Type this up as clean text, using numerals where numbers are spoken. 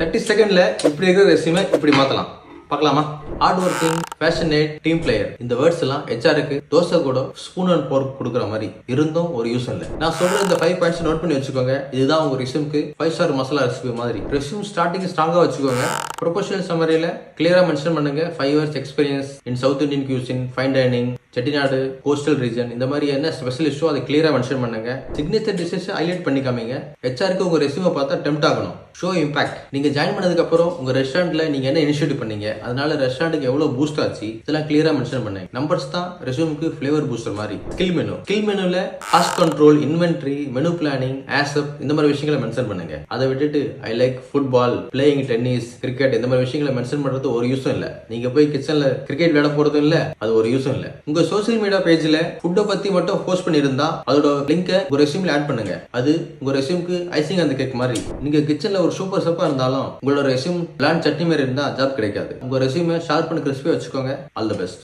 30 செகண்ட்ல இப்படி இருக்கிற ரெஸ்யூமே இப்படி மாத்தலாம். பார்க்கலாமா? Hard working, passionate, team player, இந்த வேர்ட்ஸ் எல்லாம் ஹெச்ஆருக்கு தோசை கூட ஸ்பூன் அண்ட் போர்க் கொடுக்குற மாதிரி இருந்தும் ஒரு யூஸ் இல்லை. நான் சொல்ற இந்த 5 பாயிண்ட்ஸ் நோட் பண்ணி வச்சுக்கோங்க. இதுதான் உங்க ரெஸ்யூம்க்கு 5 ஸ்டார் மசாலா ரெசிபி மாதிரி. ரெஸ்யூம் ஸ்டார்டிங் ஸ்ட்ராங்கா வச்சுக்கோங்க. ப்ரொபோஷனல் சம்மரியில கிளியரா மென்ஷன் பண்ணுங்க 5 years experience in South Indian cuisine, fine dining, Chettinad, coastal region, இந்த மாதிரி என்ன ஸ்பெஷலிஸ்டோ அதை கிளியரா மென்ஷன் பண்ணுங்க. சிக்னேச்சர் டிஷஸ் ஹைலைட் பண்ணி காமிங்க. ஹெச்ஆருக்கு உங்க ரெஸ்யூமை பார்த்தா டெம்ப்ட் ஆகணும். Show impact. நீங்க ஜாயின் பண்ணதுக்கு அப்புறம் உங்க ரெஸ்டாரண்ட்ல நீங்க என்ன இனிஷியேட்டிவ் பண்ணீங்க, அதனால ரெஸ்டாரண்ட்டுக்கு எவ்வளவு பூஸ்ட் ஆச்சு, இதெல்லாம் கிளியரா மென்ஷன் பண்ணுங்க. நம்பர்ஸ் தான் ரெஸ்யூமுக்கு ஃபிளேவர் பூஸ்டர் மாதிரி. Skill menu. ஸ்கில் மெனுல cost control, inventory, menu planning, ஆசப், இந்த மாதிரி விஷயங்களை மென்ஷன் பண்ணுங்க. அதை விட்டுட்டு I like football, playing tennis, cricket, இந்த மாதிரி விஷயங்களை மென்ஷன் பண்றது ஒரு யூஸும் இல்ல. நீங்க போய் கிச்சன்ல கிரிக்கெட் விளையாட போறதும் இல்ல, அது ஒரு யூஸும் இல்ல. உங்க சோசியல் மீடியா பேஜ்ல ஃபுட்டை பத்தி மட்டும் போஸ்ட் பண்ணிருந்தா அதோட லிங்கை உங்க ரெஸ்யூம்ல ஆட் பண்ணுங்க. அது உங்க ரெஸ்யூம்க்கு ஐசிங் அந்த கேக் மாதிரி. நீங்க கிச்சன்ல ஒரு சூப்பர் செப்பா இருந்தாலும் உங்களோட ரெஸ்யூம் பிளான் சட்னி மாதிரி இருந்தா ஜாப் கிடைக்காது. உங்க ரெஸ்யூமை ஷார்ப் பண்ணி கிறிஸ்பியா வச்சுக்கோங்க. All the best.